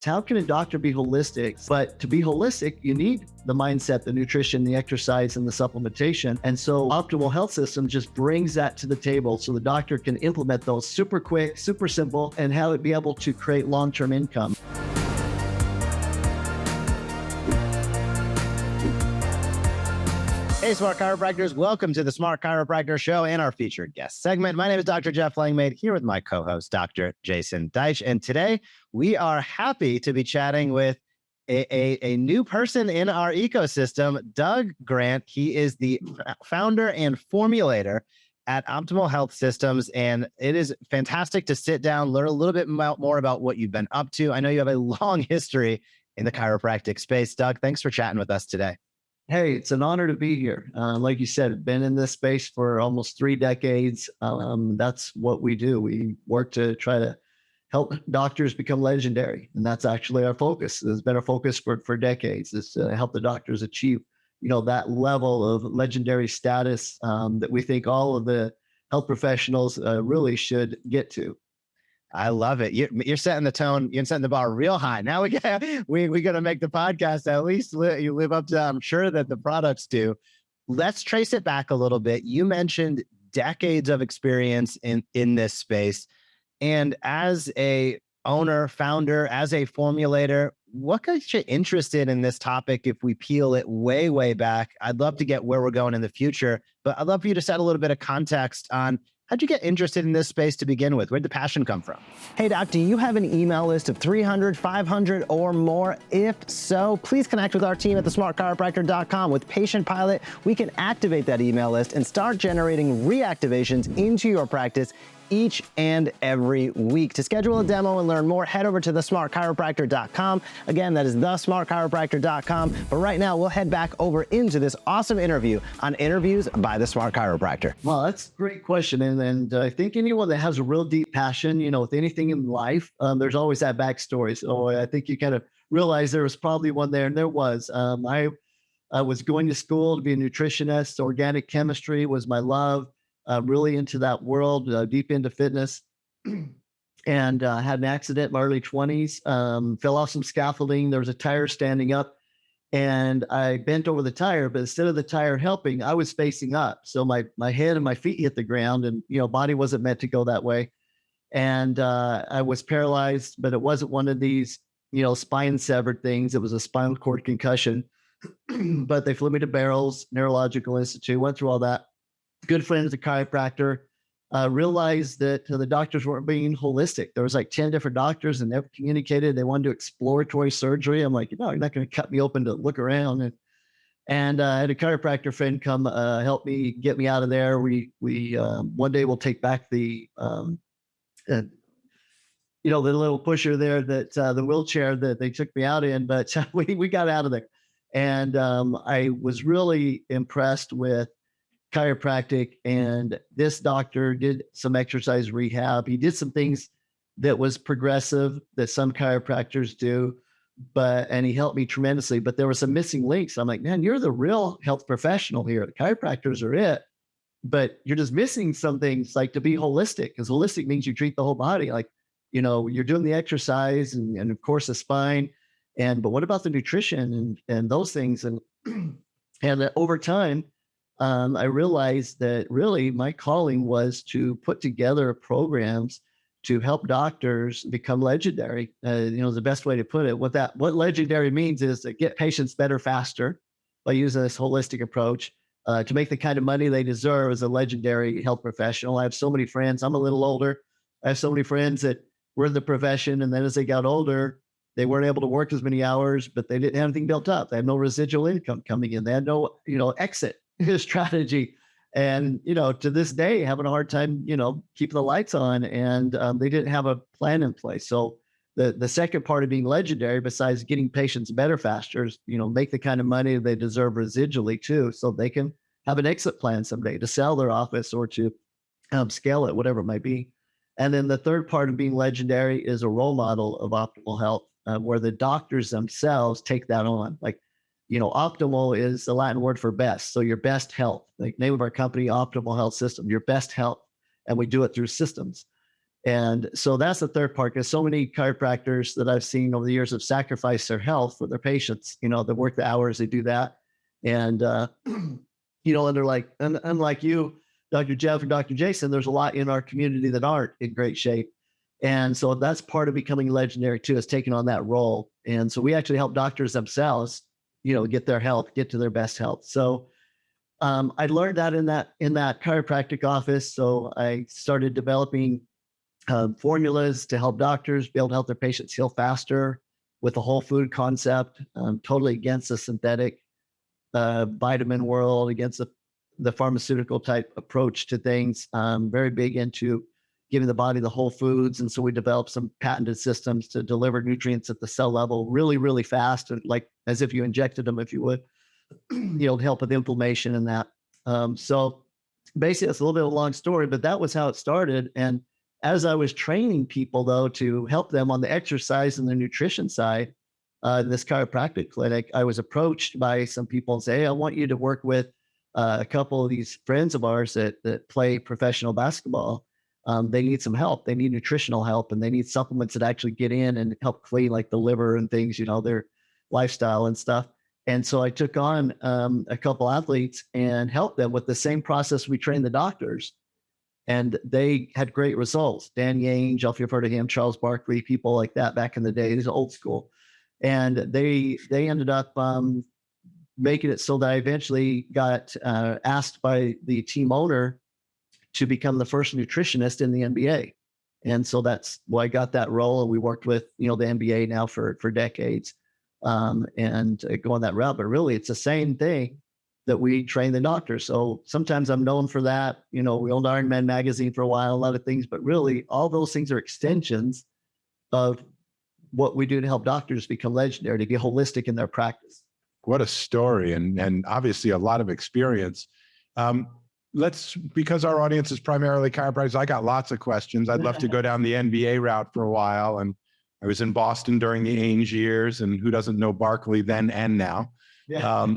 How can a doctor be holistic? But to be holistic, you need the mindset, the nutrition, the exercise, and the supplementation. And so Optimal Health System just brings that to the table so the doctor can implement those super quick, super simple, and have it be able to create long-term income. Hey, Smart Chiropractors. Welcome to the Smart Chiropractor Show and our featured guest segment. My name is Dr. Jeff Langmaid, here with my co-host, Dr. Jason Deitch. And today we are happy to be chatting with a new person in our ecosystem, Doug Grant. He is the founder and formulator at Optimal Health Systems. And it is fantastic to sit down, learn a little bit more about what you've been up to. I know you have a long history in the chiropractic space. Doug, thanks for chatting with us today. Hey, it's an honor to be here. Like you said, been in this space for almost 3 decades. That's what we do. We work to try to help doctors become legendary. And that's actually our focus. It's been our focus for decades, is to help the doctors achieve, that level of legendary status that we think all of the health professionals really should get to. I love it. You're setting the tone. You're setting the bar real high. Now we got to make the podcast at least you live up to. I'm sure that the products do. Let's trace it back a little bit. You mentioned decades of experience in this space, and as a owner, founder, as a formulator, what got you interested in this topic? If we peel it way back, I'd love to get where we're going in the future, but I'd love for you to set a little bit of context on. How'd you get interested in this space to begin with? Where'd the passion come from? Hey, Doc, do you have an email list of 300, 500 or more? If so, please connect with our team at thesmartchiropractor.com. With Patient Pilot, we can activate that email list and start generating reactivations into your practice each and every week. To schedule a demo and learn more, head over to thesmartchiropractor.com. Again, that is thesmartchiropractor.com. But right now, we'll head back over into this awesome interview on Interviews by the Smart Chiropractor. Well, that's a great question. And I think anyone that has a real deep passion, with anything in life, there's always that backstory. So I think you kind of realize there was probably one there, and there was. I was going to school to be a nutritionist. Organic chemistry was my love. Really into that world, deep into fitness, and had an accident in my early 20s, fell off some scaffolding. There was a tire standing up, and I bent over the tire, but instead of the tire helping, I was facing up. So my head and my feet hit the ground, and, body wasn't meant to go that way. And I was paralyzed, but it wasn't one of these, spine severed things. It was a spinal cord concussion, but they flew me to Barrels Neurological Institute, went through all that. Good friends, a chiropractor, realized that the doctors weren't being holistic. There was like 10 different doctors, and they communicated they wanted to do exploratory surgery. I'm like, you're not going to cut me open to look around. And I had a chiropractor friend come help me get me out of there. We one day we'll take back the little pusher there, that the wheelchair that they took me out in, but we got out of there. And I was really impressed with chiropractic, and this doctor did some exercise rehab. He did some things that was progressive that some chiropractors do, and he helped me tremendously, but there were some missing links. I'm like, man, you're the real health professional here. The chiropractors are it, but you're just missing some things, like to be holistic, because holistic means you treat the whole body. Like, you're doing the exercise and of course the spine, but what about the nutrition and those things? And over time, I realized that really my calling was to put together programs to help doctors become legendary. Is the best way to put it. What legendary means is to get patients better faster by using this holistic approach, to make the kind of money they deserve as a legendary health professional. I have so many friends. I'm a little older. I have so many friends that were in the profession, and then as they got older, they weren't able to work as many hours, but they didn't have anything built up. They had no residual income coming in. They had no, exit strategy. And, to this day, having a hard time, keeping the lights on, and they didn't have a plan in place. So the second part of being legendary, besides getting patients better faster, is, make the kind of money they deserve residually too, so they can have an exit plan someday to sell their office or to scale it, whatever it might be. And then the third part of being legendary is a role model of optimal health, where the doctors themselves take that on. Like, optimal is the Latin word for best. So your best health, like name of our company, Optimal Health System, your best health. And we do it through systems. And so that's the third part, because so many chiropractors that I've seen over the years have sacrificed their health for their patients. They work the hours, they do that. And, and they're like, and unlike you, Dr. Jeff and Dr. Jason, there's a lot in our community that aren't in great shape. And so that's part of becoming legendary too, is taking on that role. And so we actually help doctors themselves, get their health, get to their best health. So I learned that in that chiropractic office. So I started developing formulas to help doctors be able to help their patients heal faster with the whole food concept. Totally against the synthetic vitamin world, against the pharmaceutical type approach to things. Very big into giving the body the whole foods. And so we developed some patented systems to deliver nutrients at the cell level really, really fast, and like as if you injected them, if you would, to help with inflammation and that. So basically, it's a little bit of a long story, but that was how it started. And as I was training people, though, to help them on the exercise and the nutrition side, in this chiropractic clinic, I was approached by some people and say, hey, I want you to work with a couple of these friends of ours that play professional basketball. They need some help. They need nutritional help, and they need supplements that actually get in and help clean like the liver and things, their lifestyle and stuff. And so I took on a couple athletes and helped them with the same process we trained the doctors. And they had great results. Dan Yange, if you've heard of him, Charles Barkley, people like that back in the day. These are old school. And they ended up making it so that I eventually got asked by the team owner to become the first nutritionist in the NBA. And so that's why I got that role. And we worked with, the NBA now for decades and going that route. But really, it's the same thing that we train the doctors. So sometimes I'm known for that. We owned Iron Man magazine for a while, a lot of things, but really all those things are extensions of what we do to help doctors become legendary, to be holistic in their practice. What a story, and obviously a lot of experience. Because our audience is primarily chiropractors, I got lots of questions. I'd love to go down the NBA route for a while. And I was in Boston during the Ainge years, and who doesn't know Barkley then and now? Yeah.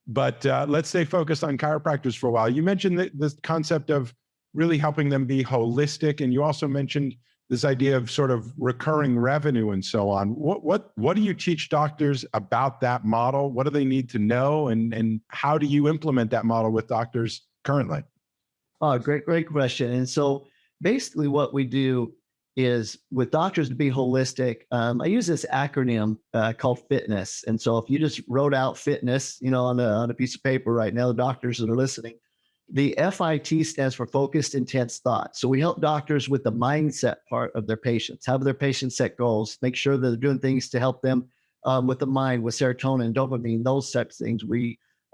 But let's stay focused on chiropractors for a while. You mentioned this concept of really helping them be holistic, and you also mentioned this idea of sort of recurring revenue and so on. What do you teach doctors about that model? What do they need to know, and how do you implement that model with doctors currently? Oh, great question. And so basically what we do is with doctors to be holistic. I use this acronym called FITNESS. And so if you just wrote out fitness, on a piece of paper right now, the doctors that are listening, the FIT stands for focused, intense thought. So we help doctors with the mindset part of their patients, have their patients set goals, make sure that they're doing things to help them with the mind, with serotonin, dopamine, those types of things.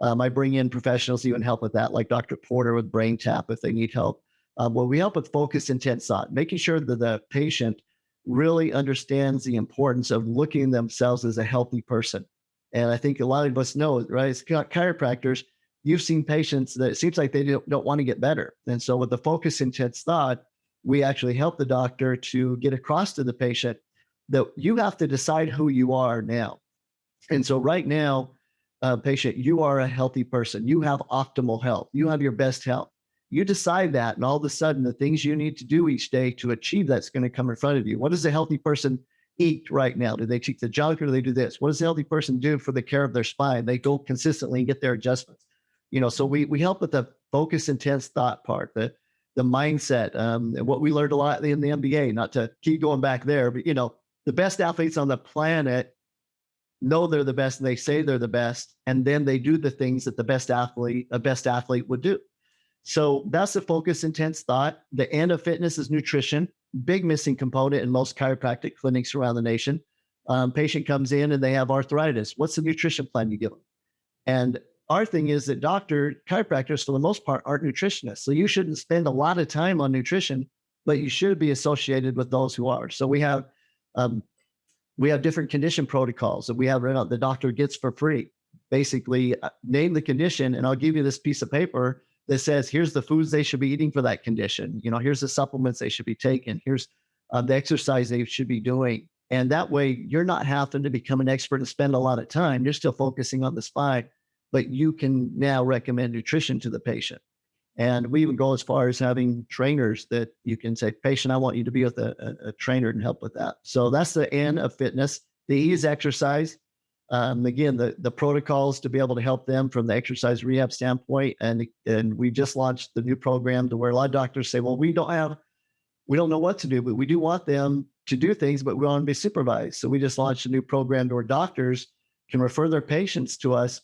I bring in professionals to even help with that, like Dr. Porter with Brain Tap if they need help. We help with focused, intense thought, making sure that the patient really understands the importance of looking at themselves as a healthy person. And I think a lot of us know, right? As chiropractors, you've seen patients that it seems like they don't want to get better. And so with the focused, intense thought, we actually help the doctor to get across to the patient that you have to decide who you are now. And so right now, patient, you are a healthy person. You have optimal health. You have your best health. You decide that, and all of a sudden, the things you need to do each day to achieve that's going to come in front of you. What does a healthy person eat right now? Do they eat the junk, or do they do this? What does a healthy person do for the care of their spine? They go consistently and get their adjustments. So we help with the focus, intense thought part, the mindset. What we learned a lot in the NBA, not to keep going back there, but the best athletes on the planet know they're the best, and they say they're the best, and then they do the things that a best athlete would do. So that's the focus, intense thought. The end of fitness is nutrition, big missing component in most chiropractic clinics around the nation. Patient comes in and they have arthritis. What's the nutrition plan you give them? And our thing is that chiropractors, for the most part, aren't nutritionists. So you shouldn't spend a lot of time on nutrition, but you should be associated with those who are. So we have different condition protocols that we have the doctor gets for free. Basically, name the condition, and I'll give you this piece of paper that says, here's the foods they should be eating for that condition. Here's the supplements they should be taking. Here's the exercise they should be doing. And that way you're not having to become an expert and spend a lot of time. You're still focusing on the spine, but you can now recommend nutrition to the patient. And we even go as far as having trainers that you can say, patient, I want you to be with a trainer and help with that. So that's the N of fitness. The E is exercise. Again, the protocols to be able to help them from the exercise rehab standpoint. And we just launched the new program to where a lot of doctors say, well, we don't know what to do, but we do want them to do things, but we want to be supervised. So we just launched a new program to where doctors can refer their patients to us,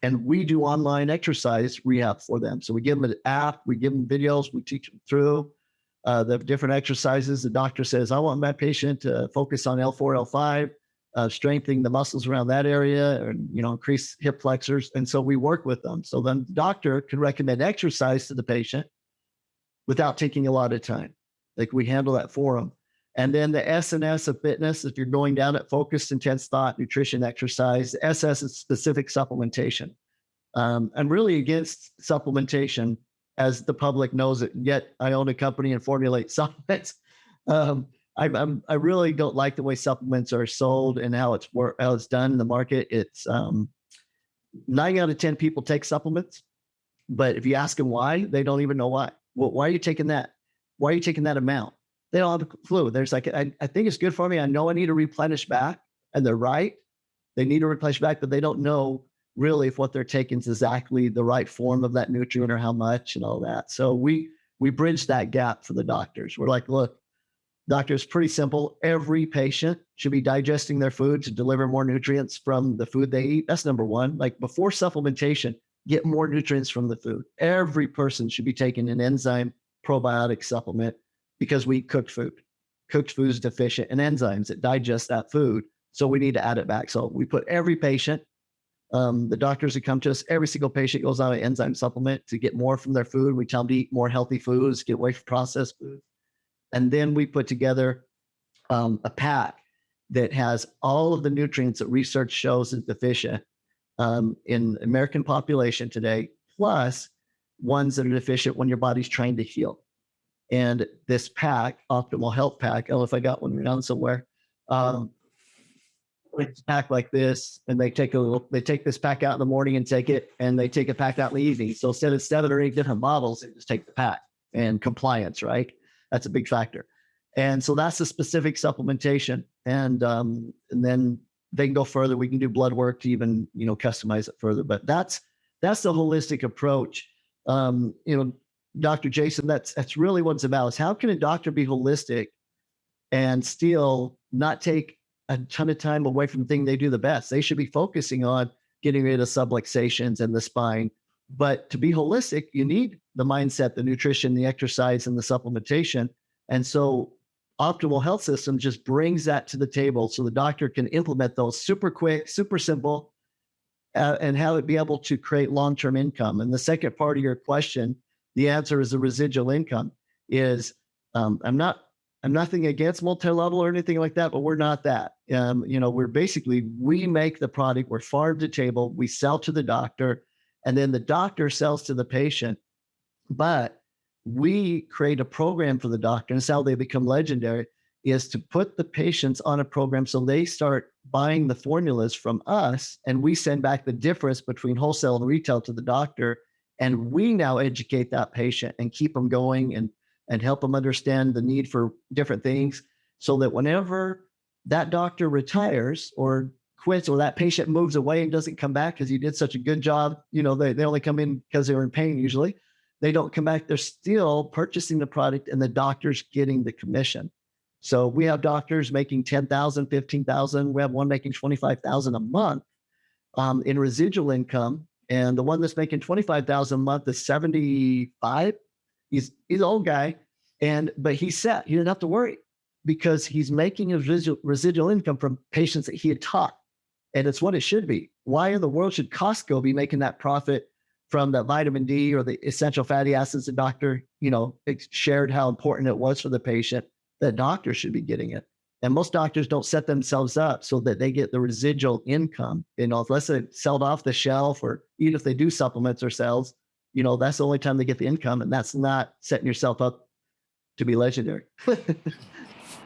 and we do online exercise rehab for them. So we give them an app, we give them videos, we teach them through the different exercises. The doctor says, I want my patient to focus on L4, L5, strengthening the muscles around that area, and increase hip flexors. And so we work with them. So then the doctor can recommend exercise to the patient without taking a lot of time. Like, we handle that for them. And then the S and S of fitness, if you're going down at focused, intense thought, nutrition, exercise. The SS is specific supplementation. I'm really against supplementation, as the public knows it, yet I own a company and formulate supplements. I really don't like the way supplements are sold and how it's done in the market. It's 9 out of 10 people take supplements, but if you ask them why, they don't even know why. Well, why are you taking that? Why are you taking that amount? They don't have a clue. There's like, I think it's good for me. I know I need to replenish back, and they're right. They need to replenish back, but they don't know really if what they're taking is exactly the right form of that nutrient or how much and all that. So we bridge that gap for the doctors. We're like, look, doctor, it's pretty simple. Every patient should be digesting their food to deliver more nutrients from the food they eat. That's number one. Like, before supplementation, get more nutrients from the food. Every person should be taking an enzyme probiotic supplement, because we eat cooked food. Cooked food is deficient in enzymes that digest that food. So we need to add it back. So we put every patient, the doctors who come to us, every single patient goes on an enzyme supplement to get more from their food. We tell them to eat more healthy foods, get away from processed foods. And then we put together a pack that has all of the nutrients that research shows is deficient in American population today, plus ones that are deficient when your body's trying to heal. And this pack, Optimal Health Pack, I don't know if I got one around somewhere. It's packed like this, and they take this pack out in the morning and take it, and they take a pack out in the evening. So instead of 7 or 8 different bottles, they just take the pack. And compliance, right? That's a big factor. And so that's the specific supplementation. And then they can go further. We can do blood work to even, customize it further. But that's the holistic approach. Dr. Jason, that's really what it's about, is how can a doctor be holistic and still not take a ton of time away from the thing they do the best? They should be focusing on getting rid of subluxations and the spine. But to be holistic, you need the mindset, the nutrition, the exercise, and the supplementation. And so Optimal Health System just brings that to the table so the doctor can implement those super quick, super simple, and have it be able to create long-term income. And the second part of your question, the answer is the residual income. Is I'm nothing against multi-level or anything like that, but we're not that. We're basically, we make the product, we're farm to table, we sell to the doctor, and then the doctor sells to the patient. But we create a program for the doctor, and it's how they become legendary, is to put the patients on a program so they start buying the formulas from us, and we send back the difference between wholesale and retail to the doctor. And we now educate that patient and keep them going and help them understand the need for different things, so that whenever that doctor retires or quits, or that patient moves away and doesn't come back because you did such a good job, they only come in because they were in pain usually. They don't come back. They're still purchasing the product, and the doctor's getting the commission. So we have doctors making $10,000, $15,000. We have one making $25,000 a month in residual income. And the one that's making $25,000 a month is 75. He's an old guy, but he's set. He didn't have to worry, because he's making a residual income from patients that he had taught. And it's what it should be. Why in the world should Costco be making that profit from the vitamin D or the essential fatty acids the doctor, shared how important it was for the patient? The doctor should be getting it. And most doctors don't set themselves up so that they get the residual income, unless they sell it off the shelf, or even if they do supplements or sales, that's the only time they get the income. And that's not setting yourself up to be legendary.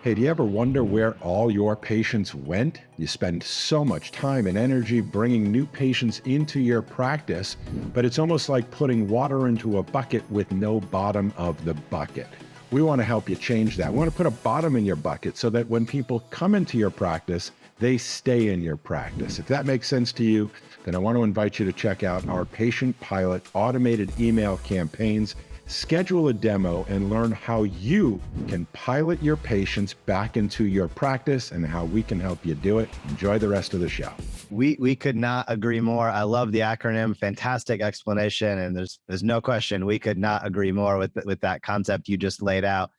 Hey, do you ever wonder where all your patients went? You spend so much time and energy bringing new patients into your practice, but it's almost like putting water into a bucket with no bottom of the bucket. We want to help you change that. We want to put a bottom in your bucket so that when people come into your practice, they stay in your practice. If that makes sense to you, then I want to invite you to check out our Patient Pilot automated email campaigns. Schedule a demo and learn how you can pilot your patients back into your practice and how we can help you do it. Enjoy the rest of the show. We could not agree more. I love the acronym. Fantastic explanation. And there's no question we could not agree more with that concept you just laid out.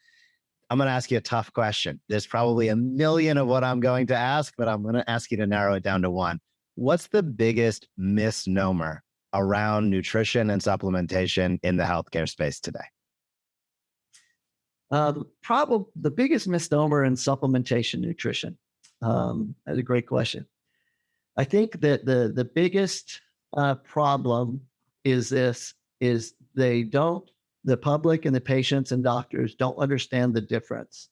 I'm going to ask you a tough question. There's probably a million of what I'm going to ask, but I'm going to ask you to narrow it down to one. What's the biggest misnomer around nutrition and supplementation in the healthcare space today? Probably the biggest misnomer in supplementation nutrition. That's a great question. I think that the biggest problem is the public and the patients and doctors don't understand the difference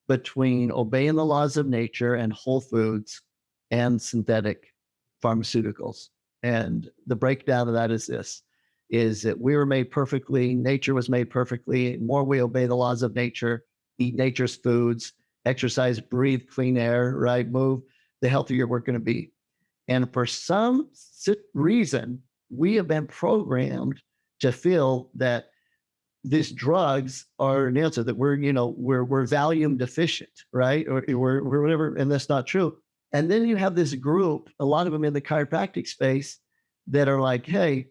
between obeying the laws of nature and whole foods and synthetic pharmaceuticals. And the breakdown of that is that we were made perfectly, nature was made perfectly. The more we obey the laws of nature, eat nature's foods, exercise, breathe clean air, right? Move, the healthier we're going to be. And for some reason, we have been programmed to feel that these drugs are an answer, that we're Valium deficient, right? Or we're whatever, and that's not true. And then you have this group, a lot of them in the chiropractic space, that are like, hey,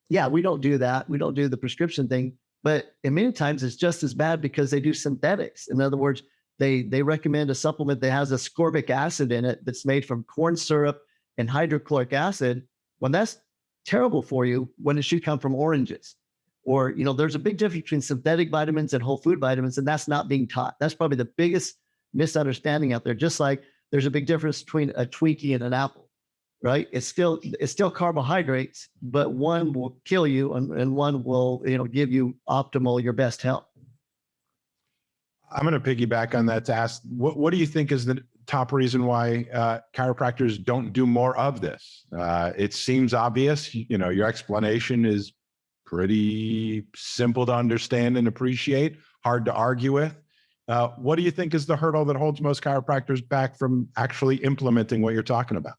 yeah, we don't do that. We don't do the prescription thing. But many times it's just as bad because they do synthetics. In other words, they recommend a supplement that has ascorbic acid in it that's made from corn syrup and hydrochloric acid, when that's terrible for you, when it should come from oranges. Or, there's a big difference between synthetic vitamins and whole food vitamins, and that's not being taught. That's probably the biggest misunderstanding out there. Just like there's a big difference between a Twinkie and an apple, right? It's still carbohydrates, but one will kill you and one will, give you your best health. I'm going to piggyback on that to ask, what do you think is the top reason why chiropractors don't do more of this? It seems obvious. Your explanation is pretty simple to understand and appreciate, hard to argue with. What do you think is the hurdle that holds most chiropractors back from actually implementing what you're talking about?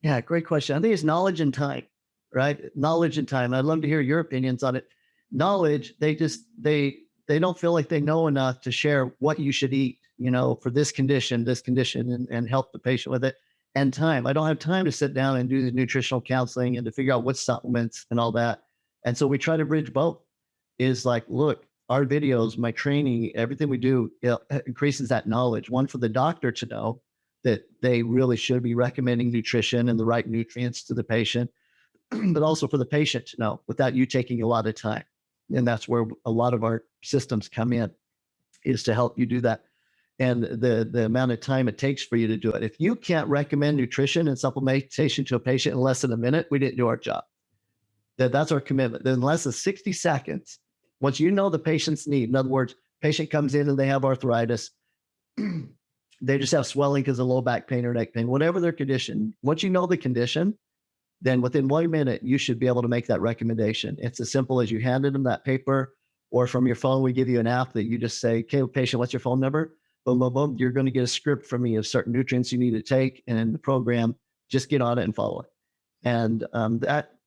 Yeah, great question. I think it's knowledge and time, right? Knowledge and time. I'd love to hear your opinions on it. Knowledge, they don't feel like they know enough to share what you should eat, for this condition, and help the patient with it. And time. I don't have time to sit down and do the nutritional counseling and to figure out what supplements and all that. And so we try to bridge both. Is like, look, our videos, my training, everything we do, it increases that knowledge. One, for the doctor to know that they really should be recommending nutrition and the right nutrients to the patient, but also for the patient to know without you taking a lot of time. And that's where a lot of our systems come in, is to help you do that. And the amount of time it takes for you to do it. If you can't recommend nutrition and supplementation to a patient in less than a minute, we didn't do our job. That's our commitment. Then in less than 60 seconds, once you know the patient's need, in other words, patient comes in and they have arthritis, they just have swelling because of low back pain or neck pain, whatever their condition. Once you know the condition, then within 1 minute, you should be able to make that recommendation. It's as simple as you handed them that paper, or from your phone, we give you an app that you just say, okay, patient, what's your phone number? Boom, boom, boom. You're going to get a script from me of certain nutrients you need to take, and in the program, just get on it and follow it. And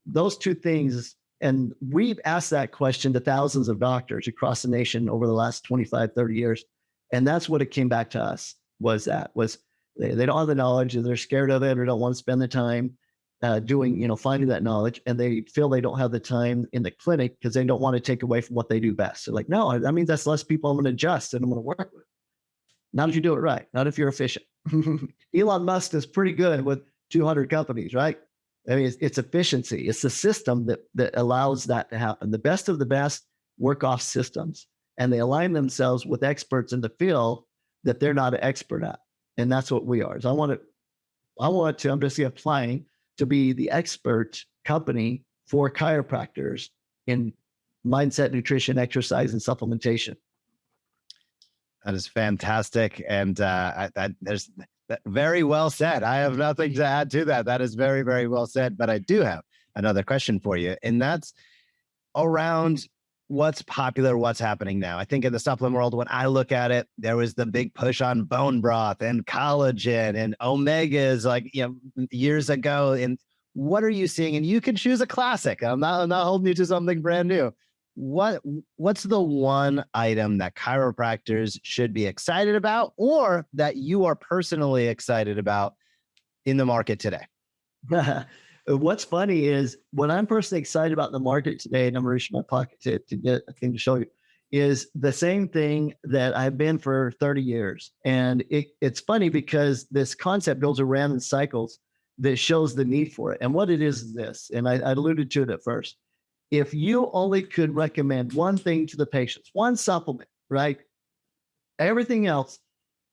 those two things, and we've asked that question to thousands of doctors across the nation over the last 25, 30 years. And that's what it came back to us, was they don't have the knowledge, and they're scared of it, or don't want to spend the time finding that knowledge. And they feel they don't have the time in the clinic because they don't want to take away from what they do best. They're like, no, that means that's less people I'm going to adjust and I'm going to work with. Not if you do it right, not if you're efficient. Elon Musk is pretty good with 200 companies, right? I mean, it's efficiency. It's the system that allows that to happen. The best of the best work off systems, and they align themselves with experts in the field that they're not an expert at. And that's what we are. So I'm just applying to be the expert company for chiropractors in mindset, nutrition, exercise, and supplementation. That is fantastic. And there's very well said. I have nothing to add to that. That is very, very well said. But I do have another question for you. And that's around what's popular, what's happening now. I think in the supplement world, when I look at it, there was the big push on bone broth and collagen and omegas like, years ago. And what are you seeing? And you can choose a classic. I'm not holding you to something brand new. What's the one item that chiropractors should be excited about, or that you are personally excited about in the market today? What's funny is when I'm personally excited about the market today, and I'm reaching my pocket to get a thing to show you, is the same thing that I've been for 30 years. And it's funny because this concept goes around in cycles that shows the need for it. And what it is this, and I alluded to it at first. If you only could recommend one thing to the patients, one supplement, right? Everything else,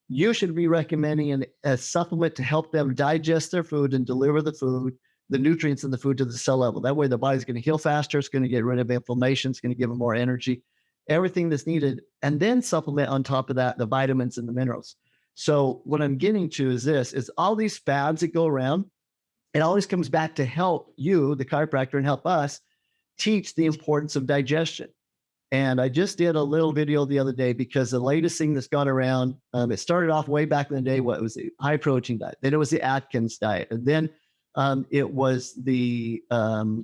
you should be recommending a supplement to help them digest their food and deliver the nutrients in the food to the cell level. That way the body's going to heal faster. It's going to get rid of inflammation. It's going to give them more energy, everything that's needed. And then supplement on top of that, the vitamins and the minerals. So what I'm getting to is this, is all these fads that go around, it always comes back to help you, the chiropractor, and help us teach the importance of digestion. And I just did a little video the other day because the latest thing that's gone around, it started off way back in the day, what was the high protein diet. Then it was the Atkins diet. And then it was the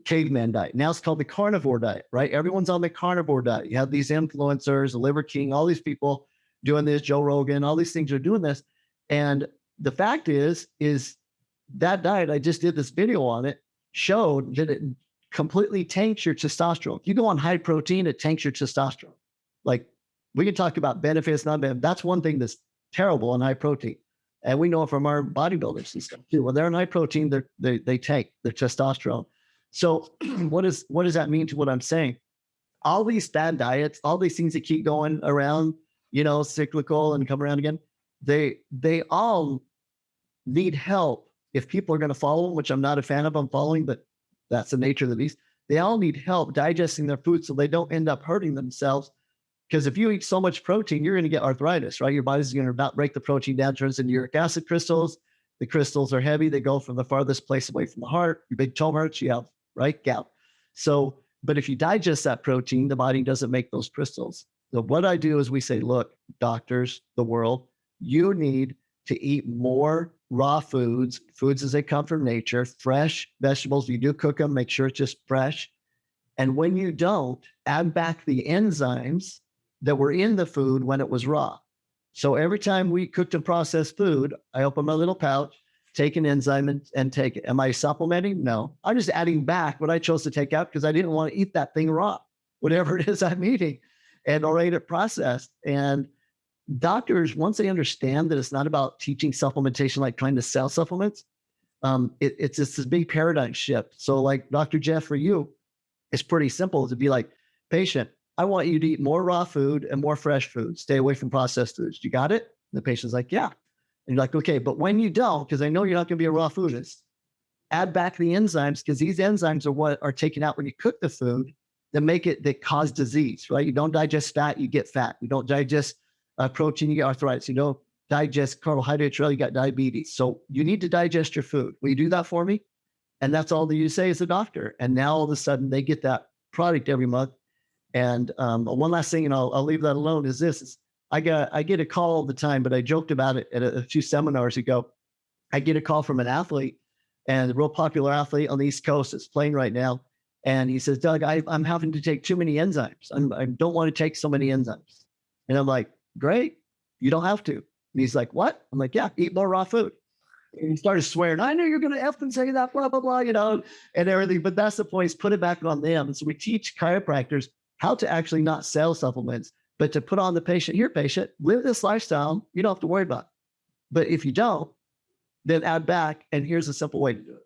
caveman diet. Now it's called the carnivore diet, right? Everyone's on the carnivore diet. You have these influencers, the Liver King, all these people doing this, Joe Rogan, all these things are doing this. And the fact is that diet, I just did this video on it, showed that it completely tanks your testosterone. If you go on high protein, it tanks your testosterone. Like, we can talk about benefits, not benefits. That's one thing that's terrible on high protein. And we know it from our bodybuilders and stuff too. When they're on high protein, they tank their testosterone. So what does that mean to what I'm saying? All these fad diets, all these things that keep going around, cyclical and come around again, they all need help. If people are going to follow them, which I'm not a fan of, I'm following, but that's the nature of the beast. They all need help digesting their food so they don't end up hurting themselves. Because if you eat so much protein, you're going to get arthritis, right? Your body's going to not break the protein down, turns into uric acid crystals. The crystals are heavy. They go from the farthest place away from the heart. Your big toe hurts, you have, right? Gout. So, but if you digest that protein, the body doesn't make those crystals. So what I do is we say, look, doctors, the world, you need to eat more raw foods as they come from nature, fresh vegetables. You do cook them, make sure it's just fresh. And when you don't, add back the enzymes that were in the food when it was raw. So every time we cooked and processed food, I open my little pouch, take an enzyme and take it. Am I supplementing? No. I'm just adding back what I chose to take out because I didn't want to eat that thing raw, whatever it is I'm eating, and already it processed. And doctors, once they understand that it's not about teaching supplementation, like trying to sell supplements, it's just this big paradigm shift. So like Dr. Jeff, for you, it's pretty simple to be like, patient, I want you to eat more raw food and more fresh food. Stay away from processed foods. You got it? And the patient's like, yeah. And you're like, okay, but when you don't, because I know you're not going to be a raw foodist, add back the enzymes, because these enzymes are what are taken out when you cook the food that cause disease, right? You don't digest fat, you get fat. You don't digest protein, you get arthritis. You don't digest carbohydrates, you got diabetes. So you need to digest your food. Will you do that for me? And that's all that you say as a doctor. And now all of a sudden they get that product every month. And one last thing, and I'll leave that alone, is this. I get a call all the time, but I joked about it at a few seminars ago. I get a call from an athlete, and a real popular athlete on the East Coast is playing right now. And he says, Doug, I'm having to take too many enzymes. I don't want to take so many enzymes. And I'm like, great, you don't have to. And he's like, what? I'm like, yeah, eat more raw food. And he started swearing, I know you're going to F and say that, blah, blah, blah, and everything. But that's the point, is put it back on them. And so we teach chiropractors how to actually not sell supplements, but to put on the patient, here, patient, live this lifestyle. You don't have to worry about it. But if you don't, then add back. And here's a simple way to do it.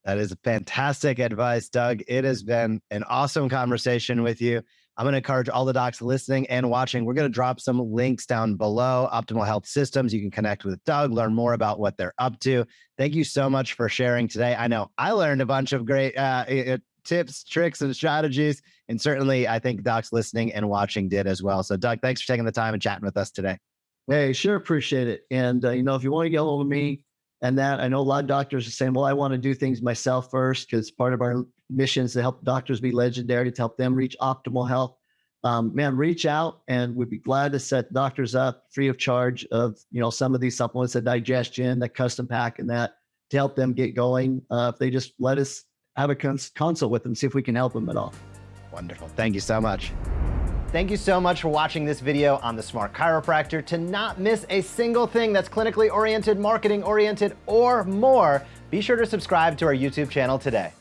That is fantastic advice, Doug. It has been an awesome conversation with you. I'm going to encourage all the docs listening and watching. We're going to drop some links down below. Optimal Health Systems. You can connect with Doug, learn more about what they're up to. Thank you so much for sharing today. I know I learned a bunch of great tips, tricks, and strategies. And certainly, I think Doc's listening and watching did as well. So, Doc, thanks for taking the time and chatting with us today. Hey, sure, appreciate it. And if you want to get a hold of me and that, I know a lot of doctors are saying, well, I want to do things myself first, because part of our mission is to help doctors be legendary, to help them reach optimal health. Man, reach out, and we'd be glad to set doctors up free of charge of, some of these supplements, the digestion, the custom pack, and that, to help them get going. If they just let us have a consult with them, see if we can help them at all. Wonderful. Thank you so much. Thank you so much for watching this video on the Smart Chiropractor. To not miss a single thing that's clinically oriented, marketing oriented, or more, be sure to subscribe to our YouTube channel today.